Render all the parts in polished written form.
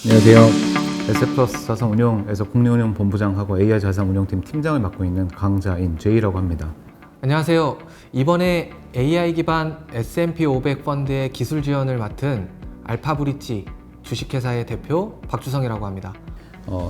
안녕하세요. 에셋플러스 자산운용에서 국내운용본부장하고 AI 자산운용팀 팀장을 맡고 있는 강자인 J라고 합니다. 안녕하세요. 이번에 AI 기반 S&P 500 펀드의 기술 지원을 맡은 알파브릿지 주식회사의 대표 박주성이라고 합니다.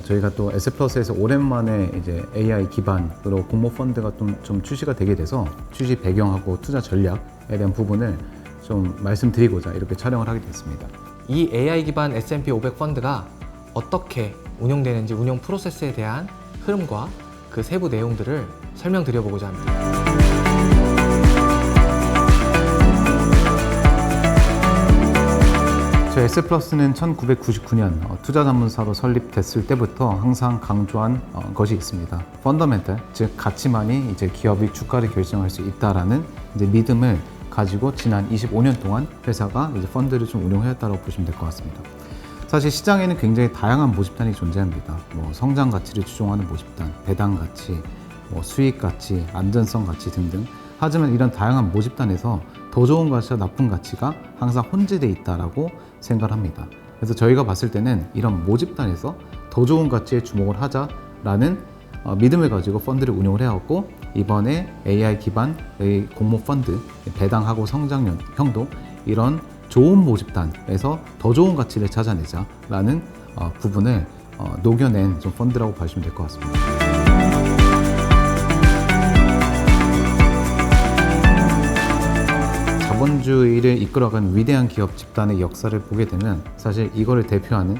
저희가 또 에셋플러스에서 오랜만에 이제 AI 기반으로 공모 펀드가 좀 출시가 되게 돼서 출시 배경하고 투자 전략에 대한 부분을 좀 말씀드리고자 이렇게 촬영을 하게 됐습니다. 이 AI 기반 S&P 500 펀드가 어떻게 운용되는지 운용 프로세스에 대한 흐름과 그 세부 내용들을 설명드려보고자 합니다. 저희 에셋플러스는 1999년 투자자문사로 설립됐을 때부터 항상 강조한 것이 있습니다. 펀더멘탈, 즉 가치만이 이제 기업의 주가를 결정할 수 있다라는 이제 믿음을 가지고 지난 25년 동안 회사가 이제 펀드를 좀 운용해왔다고 보시면 될 것 같습니다. 사실 시장에는 굉장히 다양한 모집단이 존재합니다. 성장 가치를 추종하는 모집단, 배당 가치, 수익 가치, 안전성 가치 등등. 하지만 이런 다양한 모집단에서 더 좋은 가치와 나쁜 가치가 항상 혼재되어 있다라고 생각을 합니다. 그래서 저희가 봤을 때는 이런 모집단에서 더 좋은 가치에 주목을 하자라는 믿음을 가지고 펀드를 운용을 해왔고, 이번에 AI 기반의 공모 펀드, 배당하고 성장형도 이런 좋은 모집단에서 더 좋은 가치를 찾아내자라는 부분을 녹여낸 좀 펀드라고 보시면 될 것 같습니다. 자본주의를 이끌어간 위대한 기업 집단의 역사를 보게 되면 사실 이거를 대표하는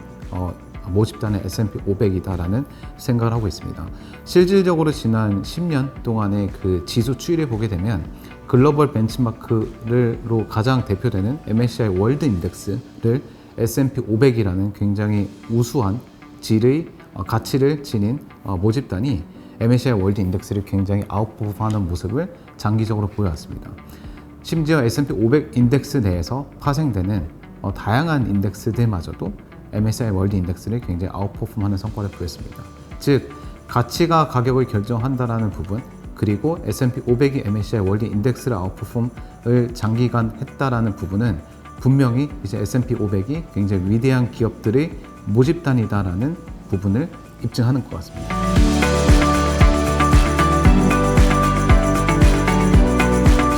모집단의 S&P 500이다라는 생각을 하고 있습니다. 실질적으로 지난 10년 동안의 그 지수 추이를 보게 되면 글로벌 벤치마크로 가장 대표되는 MSCI 월드 인덱스를 S&P 500이라는 굉장히 우수한 질의 가치를 지닌 모집단이 MSCI 월드 인덱스를 굉장히 아웃퍼폼하는 모습을 장기적으로 보여왔습니다. 심지어 S&P 500 인덱스 내에서 파생되는 다양한 인덱스들마저도 MSCI 월드 인덱스를 굉장히 아웃퍼폼하는 성과를 보였습니다. 즉, 가치가 가격을 결정한다라는 부분, 그리고 S&P 500이 MSCI 월드 인덱스를 아웃퍼폼을 장기간 했다라는 부분은 분명히 이제 S&P 500이 굉장히 위대한 기업들의 모집단이다라는 부분을 입증하는 것 같습니다.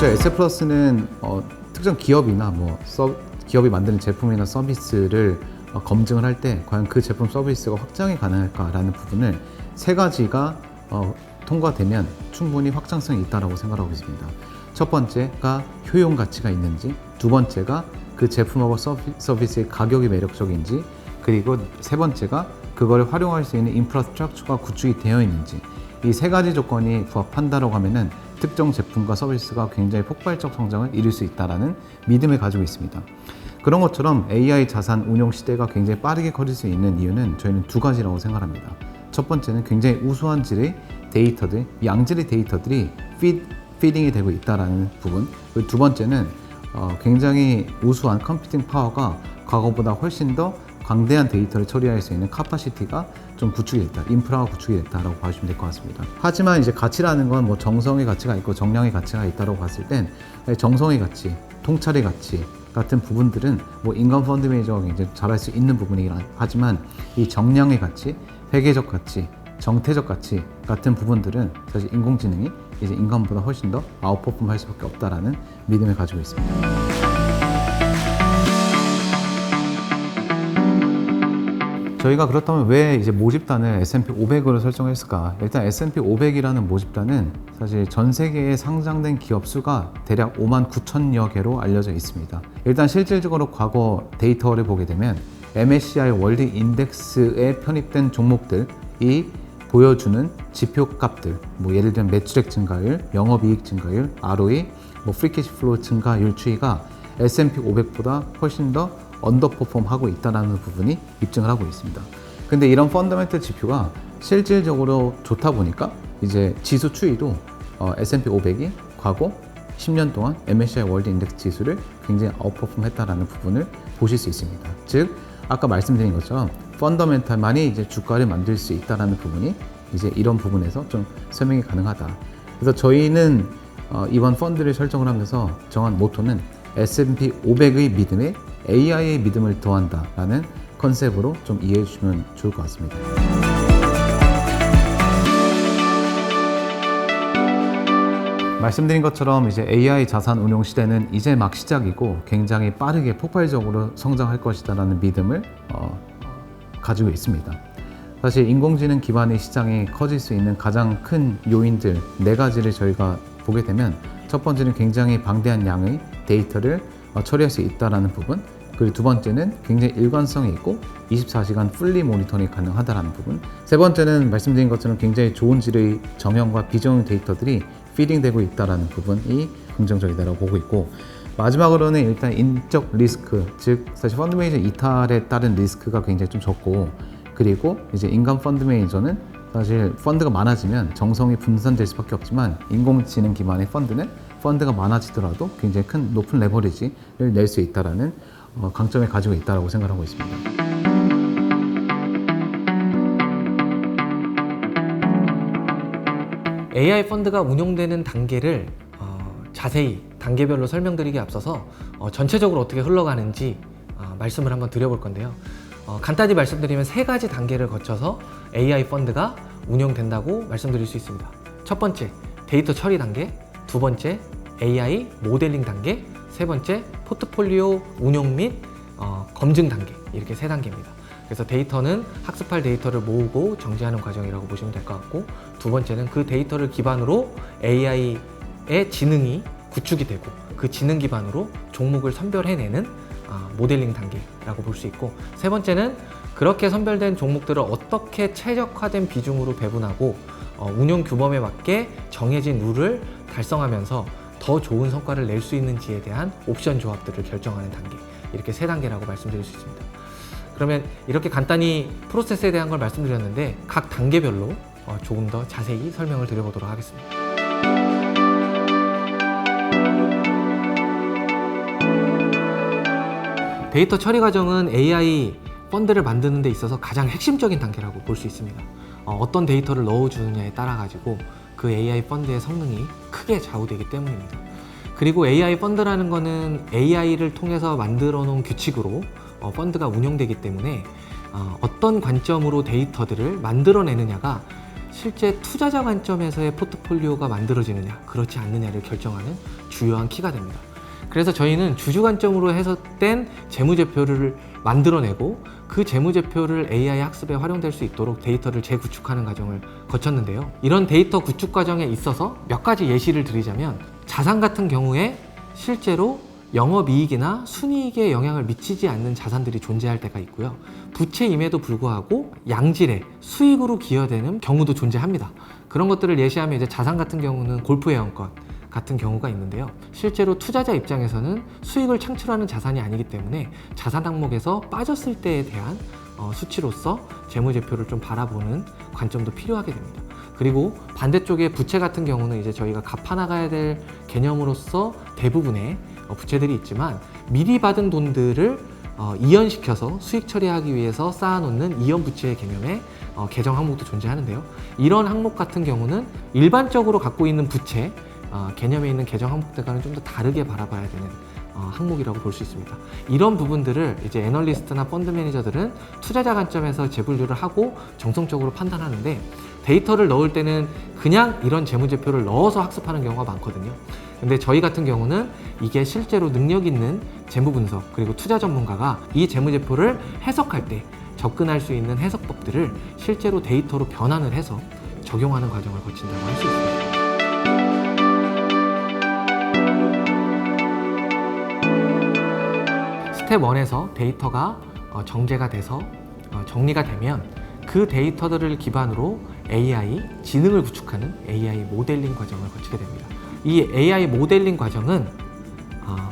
에셋플러스는 특정 기업이나 기업이 만드는 제품이나 서비스를 검증을 할 때 과연 그 제품 서비스가 확장이 가능할까라는 부분을 세 가지가 통과되면 충분히 확장성이 있다고 생각하고 있습니다. 첫 번째가 효용 가치가 있는지, 두 번째가 그 제품하고 서비스의 가격이 매력적인지, 그리고 세 번째가 그걸 활용할 수 있는 인프라스트럭처가 구축이 되어 있는지, 이 세 가지 조건이 부합한다고 하면은 특정 제품과 서비스가 굉장히 폭발적 성장을 이룰 수 있다는 믿음을 가지고 있습니다. 그런 것처럼 AI 자산 운용 시대가 굉장히 빠르게 커질 수 있는 이유는 저희는 두 가지라고 생각합니다. 첫 번째는 굉장히 우수한 질의 데이터들, 양질의 데이터들이 피딩이 되고 있다는 부분. 그리고 두 번째는 굉장히 우수한 컴퓨팅 파워가 과거보다 훨씬 더 광대한 데이터를 처리할 수 있는 카파시티가 좀 구축이 됐다, 인프라가 구축이 됐다라고 봐주시면 될 것 같습니다. 하지만 이제 가치라는 건 정성의 가치가 있고 정량의 가치가 있다고 봤을 땐 정성의 가치, 통찰의 가치 같은 부분들은 인간 펀드 매니저가 굉장히 잘할 수 있는 부분이긴 하지만 이 정량의 가치, 회계적 가치, 정태적 가치 같은 부분들은 사실 인공지능이 이제 인간보다 훨씬 더 아웃퍼폼 할 수밖에 없다라는 믿음을 가지고 있습니다. 저희가 그렇다면 왜 이제 모집단을 S&P 500으로 설정했을까? 일단 S&P 500이라는 모집단은 사실 전 세계에 상장된 기업 수가 대략 5만 9천여 개로 알려져 있습니다. 일단 실질적으로 과거 데이터를 보게 되면 MSCI 월드 인덱스에 편입된 종목들이 보여주는 지표값들, 예를 들면 매출액 증가율, 영업이익 증가율, ROE, 프리캐시플로우 증가율 추이가 S&P 500보다 훨씬 더 언더퍼폼 하고 있다는 부분이 입증을 하고 있습니다. 근데 이런 펀더멘털 지표가 실질적으로 좋다 보니까 이제 지수 추이도 S&P 500이 과거 10년 동안 MSCI 월드 인덱스 지수를 굉장히 아웃퍼폼 했다는 부분을 보실 수 있습니다. 즉, 아까 말씀드린 것처럼 펀더멘털만이 이제 주가를 만들 수 있다는 부분이 이제 이런 부분에서 좀 설명이 가능하다. 그래서 저희는 이번 펀드를 설정을 하면서 정한 모토는 S&P 500의 믿음에 AI의 믿음을 더한다라는 컨셉으로 좀 이해해 주시면 좋을 것 같습니다. 말씀드린 것처럼 이제 AI 자산 운용 시대는 이제 막 시작이고 굉장히 빠르게 폭발적으로 성장할 것이다라는 믿음을 가지고 있습니다. 사실 인공지능 기반의 시장이 커질 수 있는 가장 큰 요인들 4가지를 저희가 보게 되면 첫 번째는 굉장히 방대한 양의 데이터를 처리할 수 있다는 부분, 그리고 두 번째는 굉장히 일관성이 있고 24시간 풀리 모니터링이 가능하다는 부분, 세 번째는 말씀드린 것처럼 굉장히 좋은 질의 정형과 비정형 데이터들이 피딩되고 있다는 부분이 긍정적이다라고 보고 있고, 마지막으로는 일단 인적 리스크, 즉 사실 펀드 매니저 이탈에 따른 리스크가 굉장히 좀 적고, 그리고 이제 인간 펀드 매니저는 사실 펀드가 많아지면 정성이 분산될 수밖에 없지만 인공지능 기반의 펀드는 펀드가 많아지더라도 굉장히 높은 레버리지를 낼 수 있다라는 강점을 가지고 있다고 생각하고 있습니다. AI 펀드가 운용되는 단계를 자세히 단계별로 설명드리기에 앞서서 전체적으로 어떻게 흘러가는지 말씀을 한번 드려볼 건데요. 간단히 말씀드리면 3가지 단계를 거쳐서 AI 펀드가 운영된다고 말씀드릴 수 있습니다. 첫 번째, 데이터 처리 단계. 두 번째, AI 모델링 단계. 세 번째, 포트폴리오 운용 및 검증 단계. 이렇게 3단계입니다. 그래서 데이터는 학습할 데이터를 모으고 정지하는 과정이라고 보시면 될 것 같고, 두 번째는 그 데이터를 기반으로 AI의 지능이 구축이 되고 그 지능 기반으로 종목을 선별해내는 모델링 단계라고 볼 수 있고, 세 번째는 그렇게 선별된 종목들을 어떻게 최적화된 비중으로 배분하고 운용 규범에 맞게 정해진 룰을 달성하면서 더 좋은 성과를 낼 수 있는지에 대한 옵션 조합들을 결정하는 단계, 이렇게 3단계라고 말씀드릴 수 있습니다. 그러면 이렇게 간단히 프로세스에 대한 걸 말씀드렸는데 각 단계별로 조금 더 자세히 설명을 드려보도록 하겠습니다. 데이터 처리 과정은 AI 펀드를 만드는 데 있어서 가장 핵심적인 단계라고 볼 수 있습니다. 어떤 데이터를 넣어주느냐에 따라 가지고 그 AI 펀드의 성능이 크게 좌우되기 때문입니다. 그리고 AI 펀드라는 거는 AI를 통해서 만들어 놓은 규칙으로 펀드가 운영되기 때문에 어떤 관점으로 데이터들을 만들어내느냐가 실제 투자자 관점에서의 포트폴리오가 만들어지느냐 그렇지 않느냐를 결정하는 주요한 키가 됩니다. 그래서 저희는 주주 관점으로 해석된 재무제표를 만들어내고 그 재무제표를 AI 학습에 활용될 수 있도록 데이터를 재구축하는 과정을 거쳤는데요. 이런 데이터 구축 과정에 있어서 몇 가지 예시를 드리자면, 자산 같은 경우에 실제로 영업이익이나 순이익에 영향을 미치지 않는 자산들이 존재할 때가 있고요. 부채임에도 불구하고 양질의 수익으로 기여되는 경우도 존재합니다. 그런 것들을 예시하면 이제 자산 같은 경우는 골프 회원권 같은 경우가 있는데요. 실제로 투자자 입장에서는 수익을 창출하는 자산이 아니기 때문에 자산 항목에서 빠졌을 때에 대한 수치로서 재무제표를 좀 바라보는 관점도 필요하게 됩니다. 그리고 반대쪽에 부채 같은 경우는 이제 저희가 갚아나가야 될 개념으로서 대부분의 부채들이 있지만 미리 받은 돈들을 이연시켜서 수익 처리하기 위해서 쌓아놓는 이연 부채의 개념의 계정 항목도 존재하는데요. 이런 항목 같은 경우는 일반적으로 갖고 있는 부채 개념에 있는 계정 항목들과는 좀 더 다르게 바라봐야 되는 항목이라고 볼 수 있습니다. 이런 부분들을 이제 애널리스트나 펀드 매니저들은 투자자 관점에서 재분류를 하고 정성적으로 판단하는데, 데이터를 넣을 때는 그냥 이런 재무제표를 넣어서 학습하는 경우가 많거든요. 근데 저희 같은 경우는 이게 실제로 능력 있는 재무분석 그리고 투자 전문가가 이 재무제표를 해석할 때 접근할 수 있는 해석법들을 실제로 데이터로 변환을 해서 적용하는 과정을 거친다고 할 수 있습니다. 스텝 1에서 데이터가 정제가 돼서 정리가 되면 그 데이터들을 기반으로 AI, 지능을 구축하는 AI 모델링 과정을 거치게 됩니다. 이 AI 모델링 과정은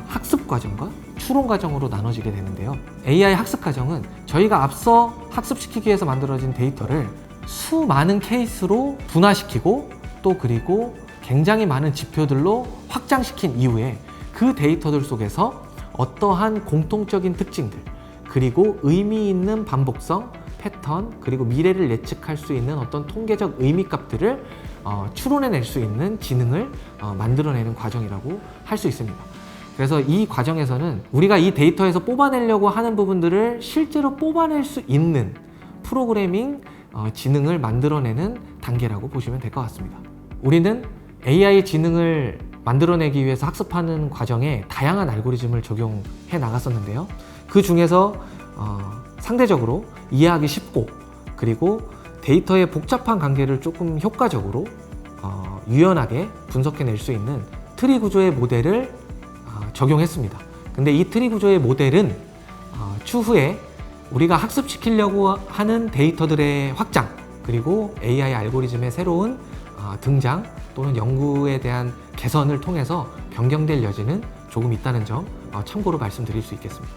학습 과정과 추론 과정으로 나눠지게 되는데요. AI 학습 과정은 저희가 앞서 학습시키기 위해서 만들어진 데이터를 수많은 케이스로 분화시키고 또 그리고 굉장히 많은 지표들로 확장시킨 이후에 그 데이터들 속에서 어떠한 공통적인 특징들 그리고 의미 있는 반복성, 패턴 그리고 미래를 예측할 수 있는 어떤 통계적 의미값들을 추론해낼 수 있는 지능을 만들어내는 과정이라고 할 수 있습니다. 그래서 이 과정에서는 우리가 이 데이터에서 뽑아내려고 하는 부분들을 실제로 뽑아낼 수 있는 프로그래밍 지능을 만들어내는 단계라고 보시면 될 것 같습니다. 우리는 AI 지능을 만들어내기 위해서 학습하는 과정에 다양한 알고리즘을 적용해 나갔었는데요. 그 중에서 상대적으로 이해하기 쉽고 그리고 데이터의 복잡한 관계를 조금 효과적으로 유연하게 분석해낼 수 있는 트리 구조의 모델을 적용했습니다. 근데 이 트리 구조의 모델은 추후에 우리가 학습시키려고 하는 데이터들의 확장 그리고 AI 알고리즘의 새로운 등장 또는 연구에 대한 개선을 통해서 변경될 여지는 조금 있다는 점 참고로 말씀드릴 수 있겠습니다.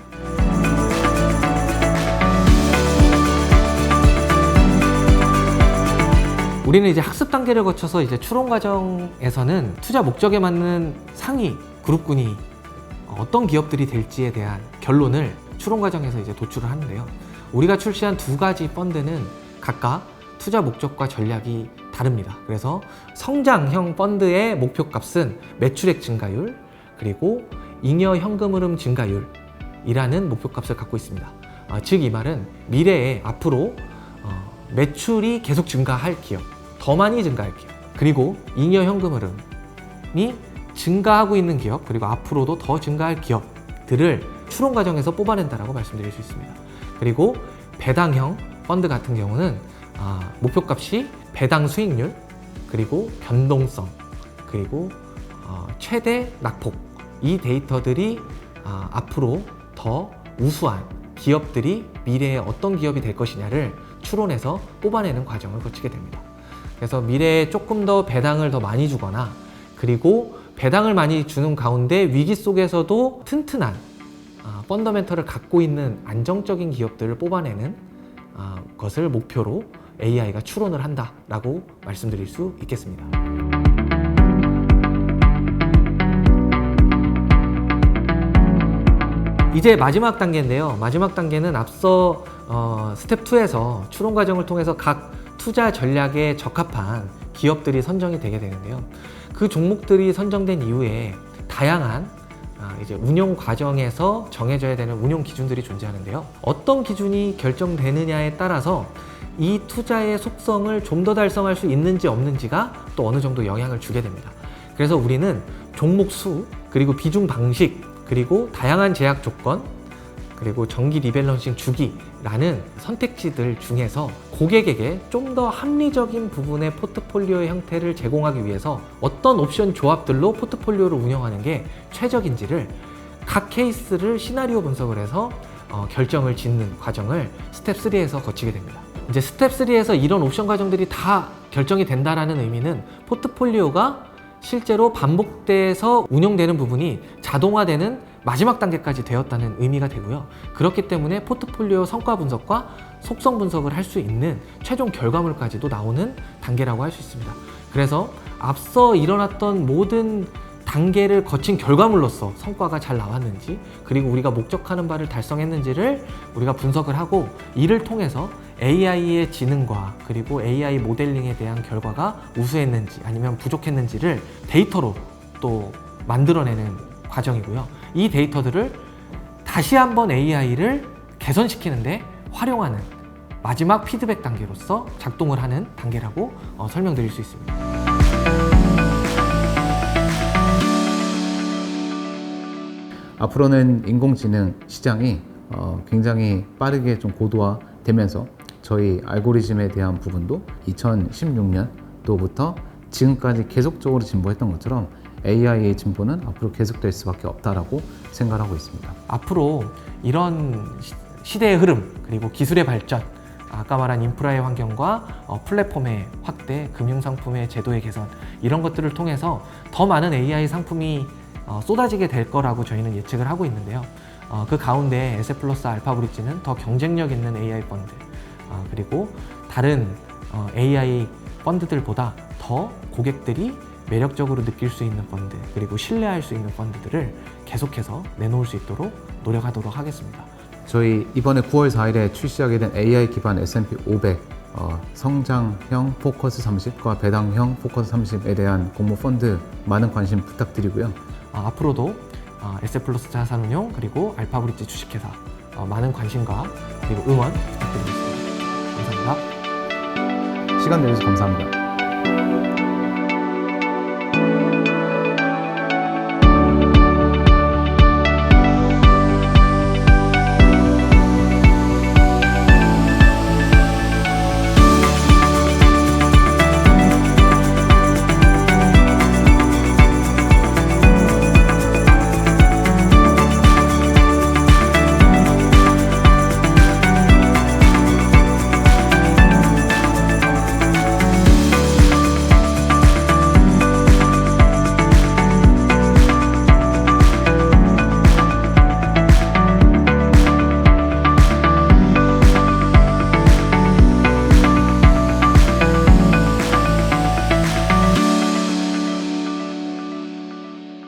우리는 이제 학습 단계를 거쳐서 이제 추론 과정에서는 투자 목적에 맞는 상위 그룹군이 어떤 기업들이 될지에 대한 결론을 추론 과정에서 이제 도출을 하는데요. 우리가 출시한 두 가지 펀드는 각각 투자 목적과 전략이 다릅니다. 그래서 성장형 펀드의 목표값은 매출액 증가율 그리고 잉여 현금 흐름 증가율이라는 목표값을 갖고 있습니다. 즉 이 말은 미래에 앞으로 매출이 계속 증가할 기업, 더 많이 증가할 기업, 그리고 잉여 현금 흐름이 증가하고 있는 기업, 그리고 앞으로도 더 증가할 기업들을 추론 과정에서 뽑아낸다라고 말씀드릴 수 있습니다. 그리고 배당형 펀드 같은 경우는 목표값이 배당 수익률, 그리고 변동성, 그리고 최대 낙폭, 이 데이터들이 앞으로 더 우수한 기업들이 미래에 어떤 기업이 될 것이냐를 추론해서 뽑아내는 과정을 거치게 됩니다. 그래서 미래에 조금 더 배당을 더 많이 주거나 그리고 배당을 많이 주는 가운데 위기 속에서도 튼튼한 펀더멘털을 갖고 있는 안정적인 기업들을 뽑아내는 것을 목표로 AI가 추론을 한다라고 말씀드릴 수 있겠습니다. 이제 마지막 단계인데요. 마지막 단계는 앞서 스텝 2에서 추론 과정을 통해서 각 투자 전략에 적합한 기업들이 선정이 되게 되는데요. 그 종목들이 선정된 이후에 다양한 이제 운용 과정에서 정해져야 되는 운용 기준들이 존재하는데요. 어떤 기준이 결정되느냐에 따라서 이 투자의 속성을 좀 더 달성할 수 있는지 없는지가 또 어느 정도 영향을 주게 됩니다. 그래서 우리는 종목 수, 그리고 비중 방식, 그리고 다양한 제약 조건, 그리고 정기 리밸런싱 주기라는 선택지들 중에서 고객에게 좀 더 합리적인 부분의 포트폴리오의 형태를 제공하기 위해서 어떤 옵션 조합들로 포트폴리오를 운영하는 게 최적인지를 각 케이스를 시나리오 분석을 해서 결정을 짓는 과정을 스텝 3에서 거치게 됩니다. 이제 스텝 3에서 이런 옵션 과정들이 다 결정이 된다라는 의미는 포트폴리오가 실제로 반복돼서 운용되는 부분이 자동화되는 마지막 단계까지 되었다는 의미가 되고요. 그렇기 때문에 포트폴리오 성과 분석과 속성 분석을 할 수 있는 최종 결과물까지도 나오는 단계라고 할 수 있습니다. 그래서 앞서 일어났던 모든 단계를 거친 결과물로서 성과가 잘 나왔는지, 그리고 우리가 목적하는 바를 달성했는지를 우리가 분석을 하고, 이를 통해서 AI의 지능과 그리고 AI 모델링에 대한 결과가 우수했는지 아니면 부족했는지를 데이터로 또 만들어내는 과정이고요. 이 데이터들을 다시 한번 AI를 개선시키는데 활용하는 마지막 피드백 단계로서 작동을 하는 단계라고 설명드릴 수 있습니다. 앞으로는 인공지능 시장이 굉장히 빠르게 좀 고도화되면서 저희 알고리즘에 대한 부분도 2016년도부터 지금까지 계속적으로 진보했던 것처럼 AI의 진보는 앞으로 계속될 수밖에 없다라고 생각하고 있습니다. 앞으로 이런 시대의 흐름, 그리고 기술의 발전, 아까 말한 인프라의 환경과 플랫폼의 확대, 금융상품의 제도의 개선, 이런 것들을 통해서 더 많은 AI 상품이 쏟아지게 될 거라고 저희는 예측을 하고 있는데요. 그 가운데 에셋플러스 알파브릿지는 더 경쟁력 있는 AI 펀드, 그리고 다른 AI 펀드들보다 더 고객들이 매력적으로 느낄 수 있는 펀드, 그리고 신뢰할 수 있는 펀드들을 계속해서 내놓을 수 있도록 노력하도록 하겠습니다. 저희 이번에 9월 4일에 출시하게 된 AI 기반 S&P 500 성장형 포커스 30과 배당형 포커스 30에 대한 공모 펀드 많은 관심 부탁드리고요. 앞으로도 에셋플러스 자산운용 그리고 알파브릿지 주식회사 많은 관심과 그리고 응원 부탁드리겠습니다. 감사합니다. 시간 내주셔서 감사합니다.